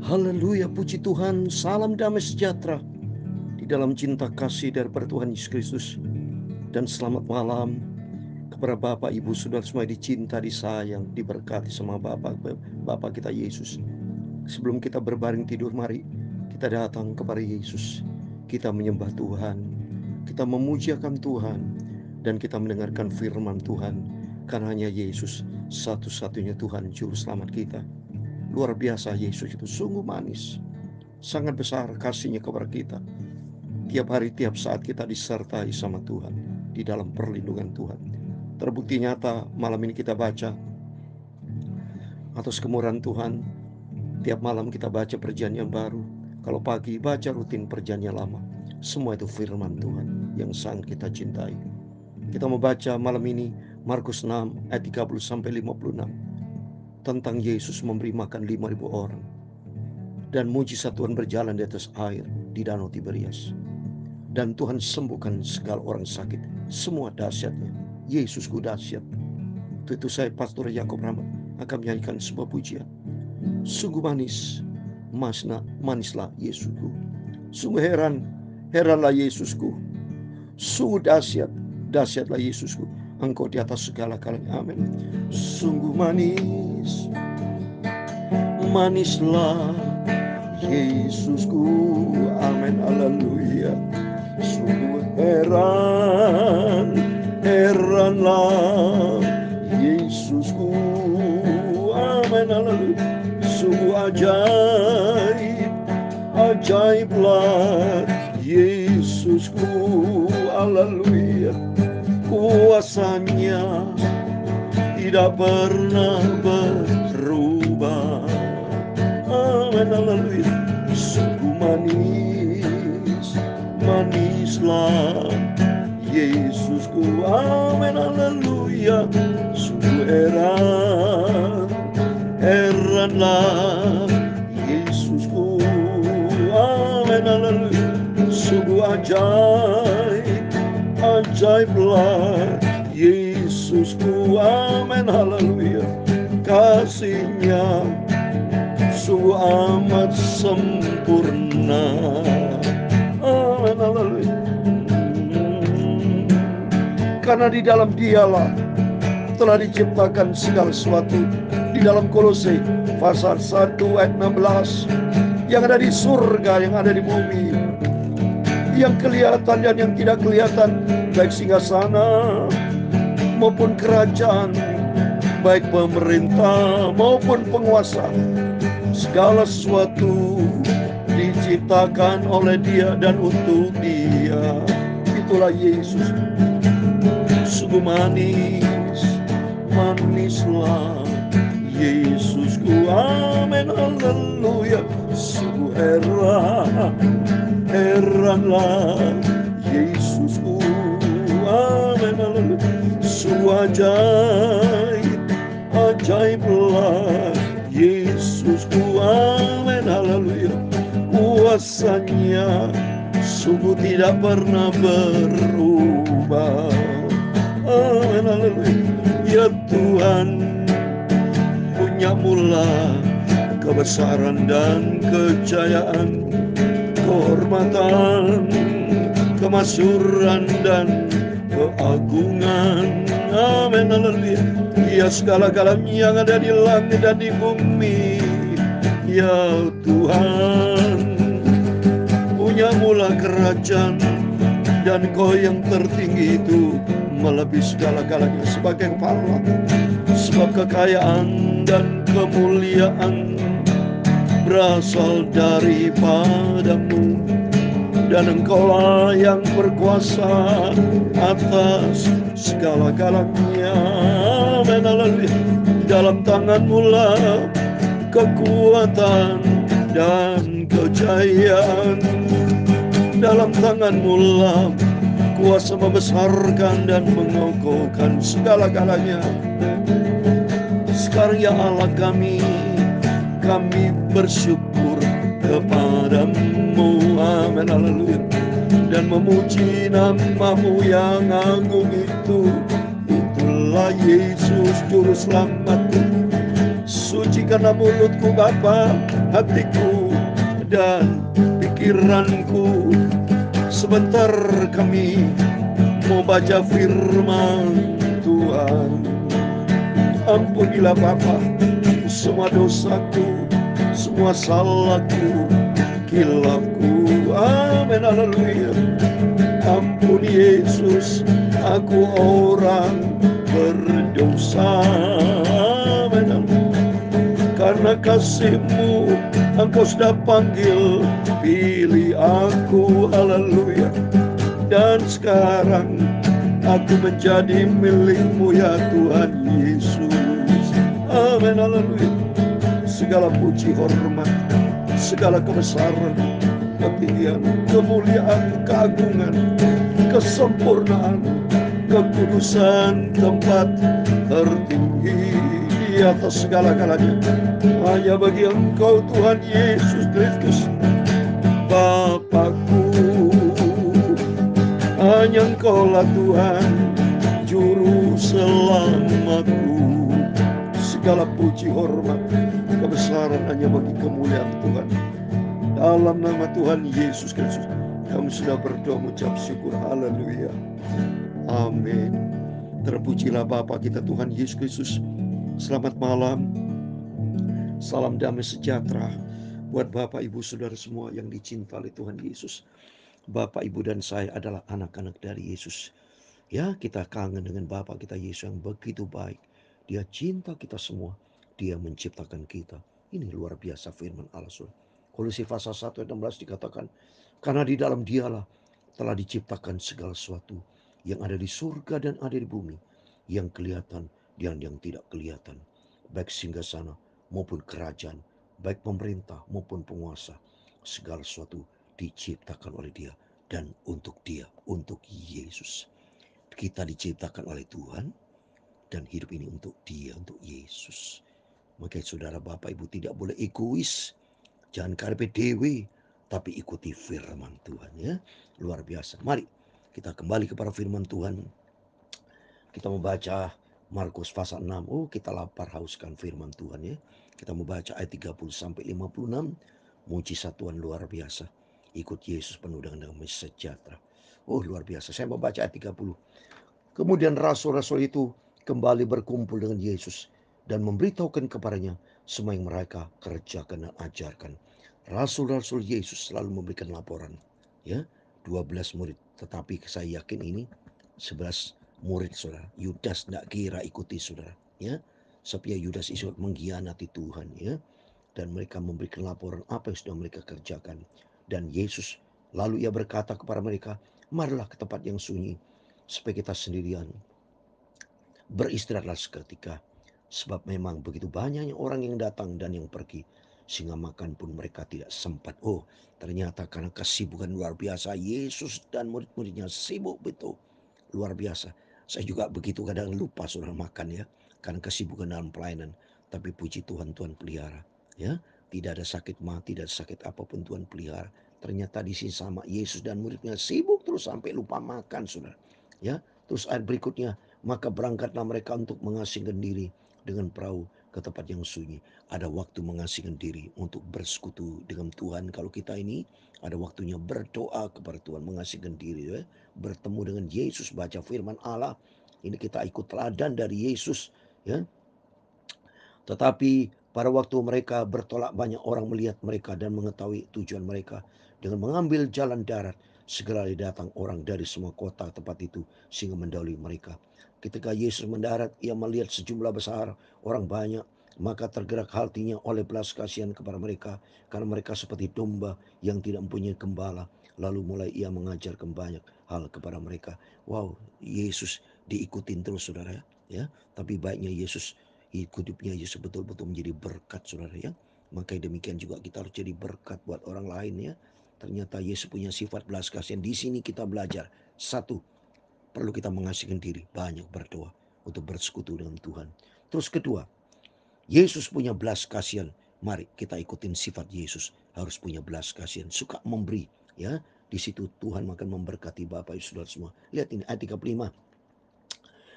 Haleluya, puji Tuhan, salam damai sejahtera di dalam cinta kasih daripada Tuhan Yesus Kristus. Dan selamat malam kepada Bapak, Ibu, Saudara semua dicinta, disayang, diberkati sama Bapak kita Yesus. Sebelum kita berbaring tidur, mari kita datang kepada Yesus. Kita menyembah Tuhan, kita memujiakan Tuhan, dan kita mendengarkan firman Tuhan. Karena hanya Yesus satu-satunya Tuhan Juru Selamat kita. Luar biasa, Yesus itu sungguh manis. Sangat besar kasih-Nya kepada kita. Tiap hari, tiap saat kita disertai sama Tuhan di dalam perlindungan Tuhan. Terbukti nyata malam ini kita baca atas kemurahan Tuhan. Tiap malam kita baca perjanjian baru. Kalau pagi baca rutin perjanjian lama. Semua itu firman Tuhan yang sangat kita cintai. Kita membaca malam ini Markus 6 ayat 30-56. Tentang Yesus memberi makan 5.000 orang. Dan mujizat Tuhan berjalan di atas air di Danau Tiberias. Dan Tuhan sembuhkan segala orang sakit. Semua dahsyatnya. Yesusku dahsyat. Itu saya, Pastor Yakob Rahmat, akan menyanyikan sebuah pujian. Sungguh manis, manislah Yesusku. Sungguh heranlah Yesusku. Sungguh dahsyatlah Yesusku. Engkau di atas segala-galanya. Amin. Sungguh manislah Yesusku. Amin. Haleluya. Sungguh heranlah Yesusku. Amin. Haleluya. Sungguh ajaiblah Yesusku. Haleluya. Kuasanya tidak pernah berubah. Amin. Haleluya. Sungguh manislah Yesusku. Amin. Haleluya. Sungguh heranlah Yesusku. Amin. Haleluya. Sungguh ajaiblah Yesusku. Amin. Haleluya. Kasih-Nya sungguh amat sempurna. Amin. Haleluya. Karena di dalam Dialah telah diciptakan segala sesuatu. Di dalam Kolose pasal 1 ayat 16, yang ada di surga, yang ada di bumi, yang kelihatan dan yang tidak kelihatan, baik singgasana maupun kerajaan, baik pemerintah maupun penguasa, segala sesuatu diciptakan oleh Dia dan untuk Dia. Itulah Yesus. Sungguh manislah Yesusku. Amin. Haleluya. Sungguh heranlah Yesusku. Amin. Haleluya. Sungguh ajaiblah Yesusku. Amin. Haleluya. Kuasanya sungguh tidak pernah berubah. Amin. Haleluya. Ya Tuhan, punya mula kebesaran dan kejayaan, kehormatan, kemasyhuran dan keagungan. Amin. Haleluya. Ya segala-galanya yang ada di langit dan di bumi. Ya Tuhan, punya mula kerajaan, dan Kau yang tertinggi itu melebihi segala-galanya sebagai kepala. Sebab kekayaan dan kemuliaan berasal daripadamu, dan Engkaulah yang berkuasa atas segala-galanya. Amin. Haleluya. Dalam tangan-Mu lah kekuatan dan kejayaan. Dalam tangan-Mu lah kuasa membesarkan dan mengokohkan segala-galanya. Sekarang ya Allah kami bersyukur kepadamu. Amin. Haleluya. Dan memuji nama-Mu yang agung itu. Itulah Yesus Juru Selamatku. Suci karena mulutku Bapa, hatiku dan pikiranku. Sebentar kami mau baca firman Tuhan. Ampunilah Bapa semua dosaku, semua salahku, kilafku. Amin, haleluya. Ampuni Yesus, aku orang berdosa. Amin. Karena kasih-Mu, Engkau sudah panggil, pilih aku. Haleluya. Dan sekarang aku menjadi milik-Mu ya Tuhan Yesus. Amin, haleluya. Segala puji, hormat, segala kebesaran, ketinggian, kemuliaan, keagungan, kesempurnaan, kekudusan, tempat tertinggi di atas segala-galanya hanya bagi Engkau Tuhan Yesus Kristus Bapakku. Hanya Engkaulah Tuhan juru selamatku. Segala puji, hormat, kebesaran hanya bagi kemuliaan Tuhan. Dalam nama Tuhan Yesus Kristus kami sudah berdoa mengucap syukur. Haleluya. Amin. Terpujilah Bapa kita Tuhan Yesus Kristus. Selamat malam. Salam damai sejahtera buat Bapak Ibu Saudara semua yang dicinta oleh Tuhan Yesus. Bapak Ibu dan saya adalah anak-anak dari Yesus. Ya, kita kangen dengan Bapa kita Yesus yang begitu baik. Dia cinta kita semua. Dia menciptakan kita. Ini luar biasa firman Allah. Kolose pasal 1 ayat 16 dikatakan, karena di dalam Dialah telah diciptakan segala sesuatu yang ada di surga dan ada di bumi, yang kelihatan dan yang tidak kelihatan, baik singgasana maupun kerajaan, baik pemerintah maupun penguasa. Segala sesuatu diciptakan oleh Dia dan untuk Dia, untuk Yesus. Kita diciptakan oleh Tuhan dan hidup ini untuk Dia, untuk Yesus. Makanya saudara Bapak Ibu tidak boleh egois. Jangan karpe dewe, tapi ikuti firman Tuhan ya. Luar biasa. Mari kita kembali kepada firman Tuhan. Kita membaca Markus pasal 6. Oh, kita lapar hauskan firman Tuhan ya. Kita membaca ayat 30 sampai 56. Mujizat Tuhan luar biasa. Ikut Yesus penuh dengan damai sejahtera. Oh, luar biasa. Saya membaca ayat 30. Kemudian rasul-rasul itu kembali berkumpul dengan Yesus dan memberitahukan kepadanya semua yang mereka kerjakan dan ajarkan. Rasul-rasul Yesus selalu memberikan laporan. Ya, 12 murid. Tetapi saya yakin ini 11 murid saudara. Yudas tidak kira ikuti saudara. Ya, supaya Yudas itu mengkhianati Tuhan ya. Dan mereka memberikan laporan apa yang sudah mereka kerjakan. Dan Yesus lalu ia berkata kepada mereka, marilah ke tempat yang sunyi supaya kita sendirian beristirahatlah seketika, sebab memang begitu banyaknya orang yang datang dan yang pergi, sehingga makan pun mereka tidak sempat. Oh, ternyata karena kesibukan luar biasa, Yesus dan murid-muridnya sibuk betul, luar biasa. Saya juga begitu kadang lupa saudara makan ya, karena kesibukan dalam pelayanan. Tapi puji Tuhan, Tuhan pelihara ya. Tidak ada sakit mah, tidak ada sakit apapun Tuhan pelihara. Ternyata di sini sama Yesus dan muridnya sibuk terus sampai lupa makan saudara. Ya, terus ayat berikutnya, maka berangkatlah mereka untuk mengasingkan diri dengan perahu ke tempat yang sunyi. Ada waktu mengasingkan diri untuk bersekutu dengan Tuhan. Kalau kita ini ada waktunya berdoa kepada Tuhan, mengasingkan diri ya. Bertemu dengan Yesus, baca firman Allah. Ini kita ikut teladan dari Yesus ya. Tetapi pada waktu mereka bertolak, banyak orang melihat mereka dan mengetahui tujuan mereka. Dengan mengambil jalan darat, segera datang orang dari semua kota tempat itu sehingga mendahului mereka. Ketika Yesus mendarat, ia melihat sejumlah besar orang banyak, maka tergerak hatinya oleh belas kasihan kepada mereka, karena mereka seperti domba yang tidak mempunyai gembala. Lalu mulai ia mengajarkan banyak hal kepada mereka. Wow, Yesus diikutin terus saudara ya. Tapi baiknya Yesus, hidupnya Yesus betul-betul menjadi berkat saudara ya. Makanya demikian juga kita harus jadi berkat buat orang lain ya. Ternyata Yesus punya sifat belas kasihan. Di sini kita belajar. Satu, perlu kita mengasihkan diri. Banyak berdoa untuk bersekutu dengan Tuhan. Terus kedua, Yesus punya belas kasihan. Mari kita ikutin sifat Yesus. Harus punya belas kasihan. Suka memberi ya. Di situ Tuhan akan memberkati Bapak Ibu Saudara semua. Lihat ini ayat 35.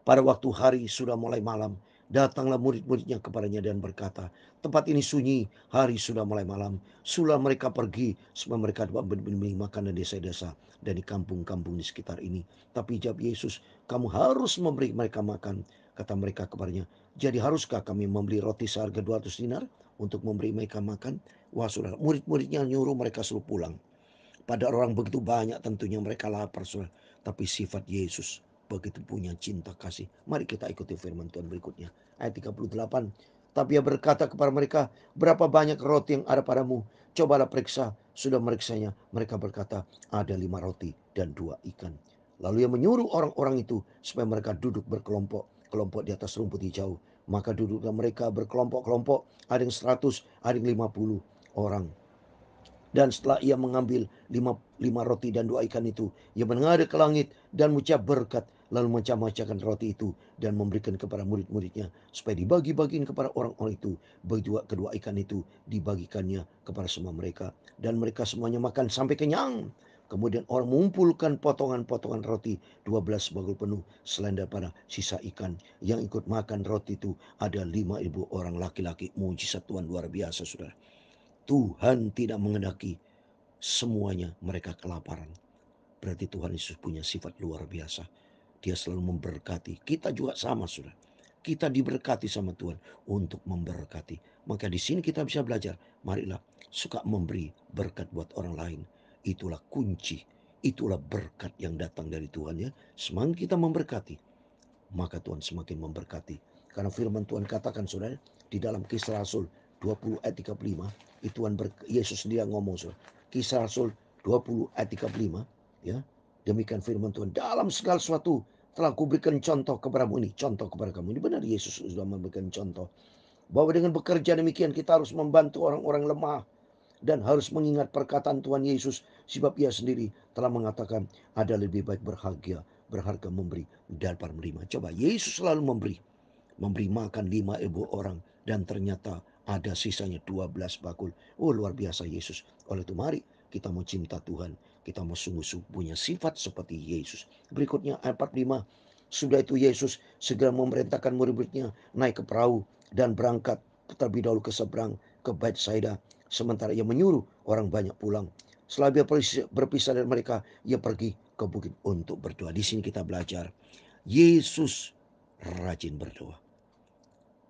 Pada waktu hari sudah mulai malam, Datanglah murid-muridnya kepadanya dan berkata, tempat ini sunyi, hari sudah mulai malam. Sulah mereka pergi supaya mereka dapat membeli makanan di desa-desa dan di kampung-kampung di sekitar ini. Tapi jawab Yesus, kamu harus memberi mereka makan. Kata mereka kepadanya, jadi haruskah kami membeli roti seharga 200 dinar untuk memberi mereka makan? Wah saudara, murid-muridnya nyuruh mereka suruh pulang. Pada orang begitu banyak tentunya mereka lapar saudara. Tapi sifat Yesus begitu punya cinta kasih. Mari kita ikuti firman Tuhan berikutnya. Ayat 38. Tapi ia berkata kepada mereka, berapa banyak roti yang ada padamu? Cobalah periksa. Sudah meriksanya. Mereka berkata, ada 5 roti dan 2 ikan. Lalu ia menyuruh orang-orang itu supaya mereka duduk berkelompok di atas rumput hijau. Maka duduklah mereka berkelompok-kelompok. Ada yang 100, ada yang 50 orang. Dan setelah ia mengambil lima roti dan 2 ikan itu, ia menghadap ke langit dan mengucap berkat, lalu memecah-mecahkan roti itu dan memberikan kepada murid-muridnya supaya dibagi-bagiin kepada orang-orang itu. Begitu kedua ikan itu dibagikannya kepada semua mereka, dan mereka semuanya makan sampai kenyang. Kemudian orang mengumpulkan potongan-potongan roti 12 bagul penuh. Selain daripada sisa ikan, yang ikut makan roti itu ada 5.000 orang laki-laki. Mujizat Tuhan luar biasa saudara. Tuhan tidak menghendaki semuanya mereka kelaparan. Berarti Tuhan Yesus punya sifat luar biasa. Dia selalu memberkati. Kita juga sama sudah. Kita diberkati sama Tuhan untuk memberkati. Maka di sini kita bisa belajar. Marilah suka memberi berkat buat orang lain. Itulah kunci. Itulah berkat yang datang dari Tuhan ya. Semakin kita memberkati, maka Tuhan semakin memberkati. Karena firman Tuhan katakan saudara, di dalam Kisah Rasul 20 ayat 35, Yesus sendiri yang ngomong saudara. Kisah Rasul 20 ayat 35, ya. Demikian firman Tuhan, dalam segala sesuatu telah kuberikan contoh kepadamu ini, contoh kepada kamu. Ini benar Yesus sudah memberikan contoh. Bahwa dengan bekerja demikian kita harus membantu orang-orang lemah. Dan harus mengingat perkataan Tuhan Yesus, sebab ia sendiri telah mengatakan ada lebih baik berharga memberi daripada menerima. Coba Yesus selalu memberi makan 5.000 orang, dan ternyata ada sisanya 12 bakul. Oh luar biasa Yesus. Oleh itu mari kita mau cinta Tuhan, kita mau sungguh-sungguh punya sifat seperti Yesus. Berikutnya ayat 45. Sudah itu Yesus segera memerintahkan murid-muridnya naik ke perahu dan berangkat terlebih dahulu ke seberang ke Betsaida. Sementara ia menyuruh orang banyak pulang. Setelah dia berpisah dari mereka, ia pergi ke bukit untuk berdoa. Di sini kita belajar Yesus rajin berdoa.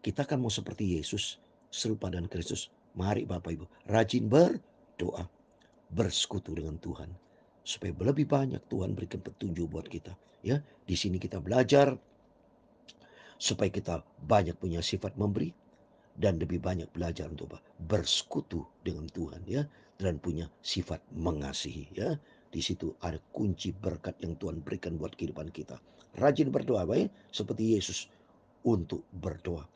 Kita kan mau seperti Yesus, serupa dengan Kristus. Mari Bapak Ibu, rajin berdoa, bersekutu dengan Tuhan, supaya lebih banyak Tuhan berikan petunjuk buat kita. Ya, di sini kita belajar supaya kita banyak punya sifat memberi, dan lebih banyak belajar untuk bersekutu dengan Tuhan ya, dan punya sifat mengasihi ya. Di situ ada kunci berkat yang Tuhan berikan buat kehidupan kita. Rajin berdoa baik seperti Yesus untuk berdoa.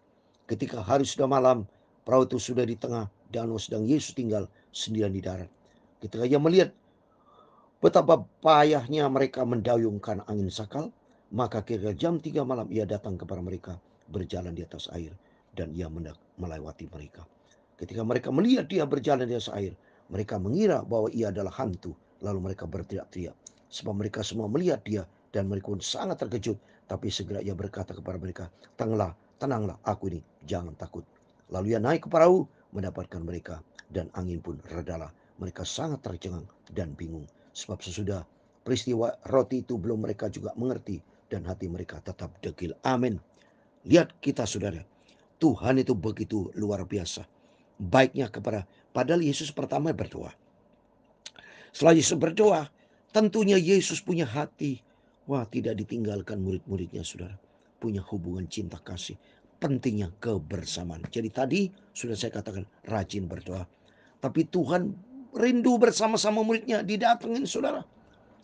Ketika hari sudah malam, perahu itu sudah di tengah danau, sedang Yesus tinggal sendirian di darat. Ketika ia melihat betapa payahnya mereka mendayungkan angin sakal, maka kira jam 3 malam ia datang kepada mereka berjalan di atas air, dan ia melewati mereka. Ketika mereka melihat dia berjalan di atas air, mereka mengira bahwa ia adalah hantu. Lalu mereka berteriak-teriak, sebab mereka semua melihat dia, dan mereka pun sangat terkejut. Tapi segera ia berkata kepada mereka, tenanglah, aku ini, jangan takut. Lalu ia naik ke perahu mendapatkan mereka, dan angin pun redalah. Mereka sangat tercengang dan bingung, sebab sesudah peristiwa roti itu belum mereka juga mengerti, dan hati mereka tetap degil. Amin. Lihat kita saudara, Tuhan itu begitu luar biasa baiknya padahal Yesus pertama berdoa. Setelah Yesus berdoa, tentunya Yesus punya hati. Wah, tidak ditinggalkan murid-muridnya saudara. Punya hubungan cinta kasih. Pentingnya kebersamaan. Jadi tadi sudah saya katakan rajin berdoa. Tapi Tuhan rindu bersama-sama muridnya, didatengin saudara.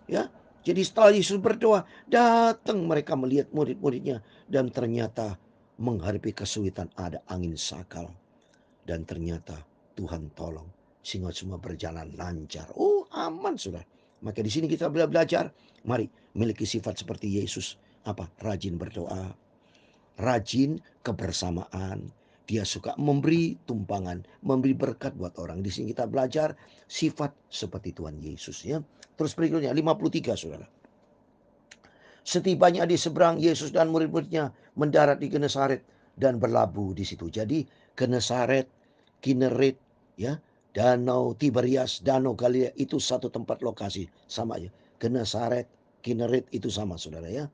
Ya, jadi setelah Yesus berdoa, datang mereka melihat murid-muridnya, dan ternyata menghadapi kesulitan ada angin sakal. Dan ternyata Tuhan tolong sehingga semua berjalan lancar. Oh, aman sudah. Maka di sini kita belajar, mari miliki sifat seperti Yesus. Apa? Rajin berdoa, rajin kebersamaan. Dia suka memberi tumpangan, memberi berkat buat orang. Di sini kita belajar sifat seperti Tuhan Yesus ya. Terus berikutnya 53 saudara. Setibanya di seberang, Yesus dan murid-muridnya mendarat di Genesaret. dan berlabuh di situ. Jadi Genesaret, Kinerit, ya, Danau Tiberias, Danau Galilea itu satu tempat lokasi sama aja. Genesaret, Kinerit itu sama, saudara ya.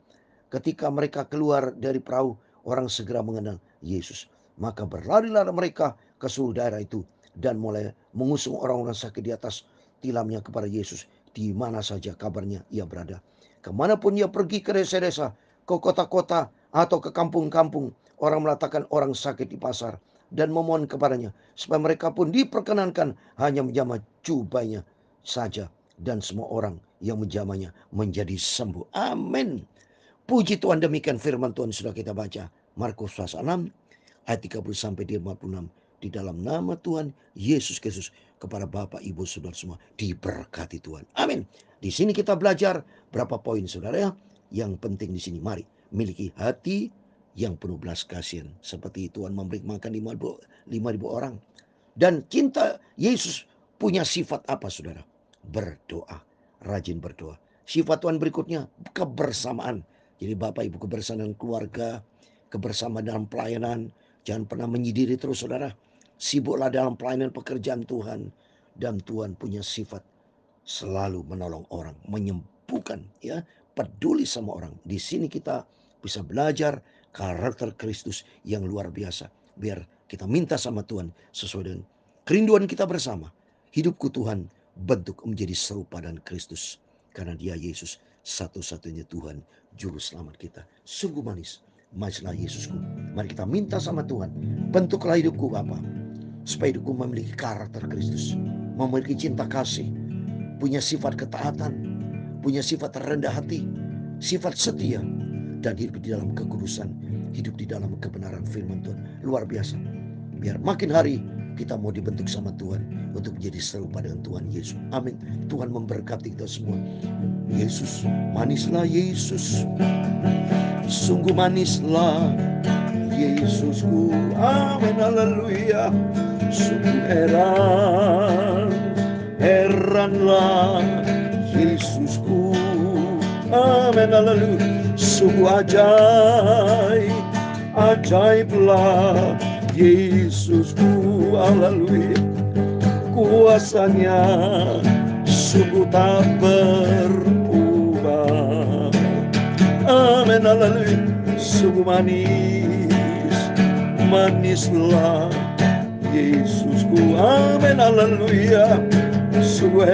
Ketika mereka keluar dari perahu, orang segera mengenal Yesus. Maka berlarilah mereka ke seluruh daerah itu dan mulai mengusung orang-orang sakit di atas tilamnya kepada Yesus di mana saja kabarnya ia berada. Kemanapun ia pergi, ke desa-desa, ke kota-kota, atau ke kampung-kampung, orang meletakkan orang sakit di pasar dan memohon kepadanya supaya mereka pun diperkenankan hanya menjamah jubahnya saja, dan semua orang yang menjamahnya menjadi sembuh. Amin. Puji Tuhan, demikian firman Tuhan sudah kita baca. Markus pasal 6 ayat 30 sampai 56. Di dalam nama Tuhan Yesus Kristus, kepada Bapak, Ibu, Saudara semua diberkati Tuhan. Amin. Di sini kita belajar berapa poin, saudara ya. Yang penting di sini, mari miliki hati yang penuh belas kasihan. Seperti Tuhan memberi makan 5.000 orang. Dan cinta Yesus punya sifat apa, saudara? Berdoa, rajin berdoa. Sifat Tuhan berikutnya, kebersamaan. Jadi Bapak Ibu, kebersamaan keluarga, kebersamaan dalam pelayanan. Jangan pernah menyendiri terus, saudara. Sibuklah dalam pelayanan pekerjaan Tuhan. Dan Tuhan punya sifat selalu menolong orang, menyembuhkan, ya, peduli sama orang. Di sini kita bisa belajar karakter Kristus yang luar biasa. Biar kita minta sama Tuhan sesuai dengan kerinduan kita bersama. Hidupku Tuhan, bentuk menjadi serupa dengan Kristus. Karena Dia Yesus satu-satunya Tuhan, juru selamat kita. Sungguh manis, manislah Yesusku. Mari kita minta sama Tuhan, bentuklah hidupku Bapa, supaya hidupku memiliki karakter Kristus, memiliki cinta kasih, punya sifat ketaatan, punya sifat rendah hati, sifat setia, dan hidup di dalam kekudusan, hidup di dalam kebenaran firman Tuhan. Luar biasa. Biar makin hari kita mau dibentuk sama Tuhan untuk menjadi serupa dengan Tuhan Yesus. Amin. Tuhan memberkati kita semua. Yesus, manislah Yesus, sungguh manislah Yesusku. Amin, haleluya. Sungguh heranlah Yesusku. Amin, haleluya. Sungguh ajaiblah Yesusku. Haleluya. Kuasanya sungguh tak berubah. Amin, haleluya. Sungguh manislah Yesusku. Amin, haleluya. Sungguh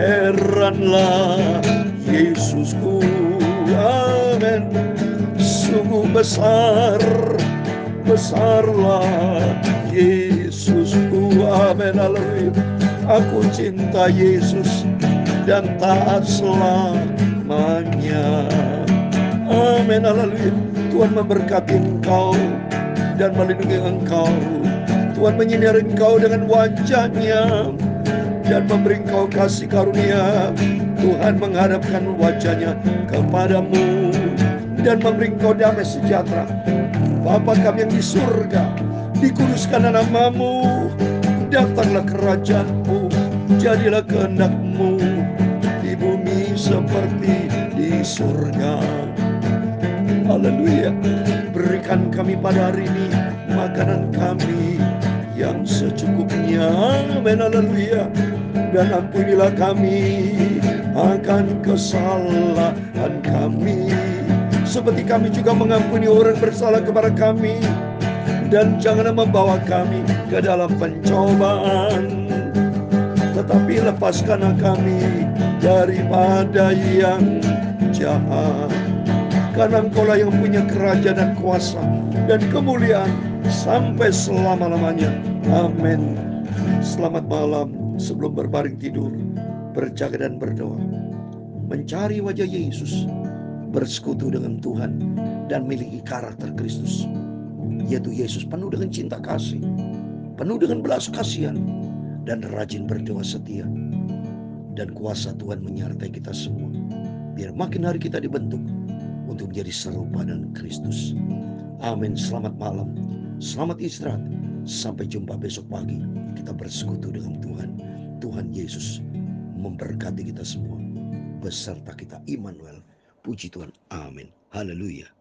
heranlah Yesusku. Amin. Sungguh besarlah Yesusku. Amin, haleluya. Aku cinta Yesus dan taat selamanya. Amin, haleluya. Tuhan memberkati engkau dan melindungi engkau. Tuhan menyinari engkau dengan wajah-Nya dan memberi engkau kasih karunia. Tuhan menghadapkan wajah-Nya kepadamu dan memberi engkau damai sejahtera. Bapa kami yang di surga, dikuduskan namamu, datanglah kerajaan-Mu, jadilah kehendak-Mu di bumi seperti di surga. Haleluya. Berikan kami pada hari ini makanan kami yang secukupnya. Amin, haleluya. Dan ampunilah kami akan kesalahan kami, seperti kami juga mengampuni orang bersalah kepada kami. Dan janganlah membawa kami ke dalam pencobaan, tetapi lepaskanlah kami daripada yang jahat. Karena Engkaulah yang punya kerajaan dan kuasa dan kemuliaan sampai selama-lamanya. Amin. Selamat malam. Sebelum berbaring tidur, berjaga dan berdoa, mencari wajah Yesus, bersekutu dengan Tuhan, dan miliki karakter Kristus, yaitu Yesus penuh dengan cinta kasih, penuh dengan belas kasihan, dan rajin berdoa setia. Dan kuasa Tuhan menyertai kita semua, biar makin hari kita dibentuk untuk menjadi serupa dengan Kristus. Amin. Selamat malam, selamat istirahat. Sampai jumpa besok pagi. Kita bersekutu dengan Tuhan. Tuhan Yesus memberkati kita semua, beserta kita Immanuel. Puji Tuhan. Amin. Haleluya.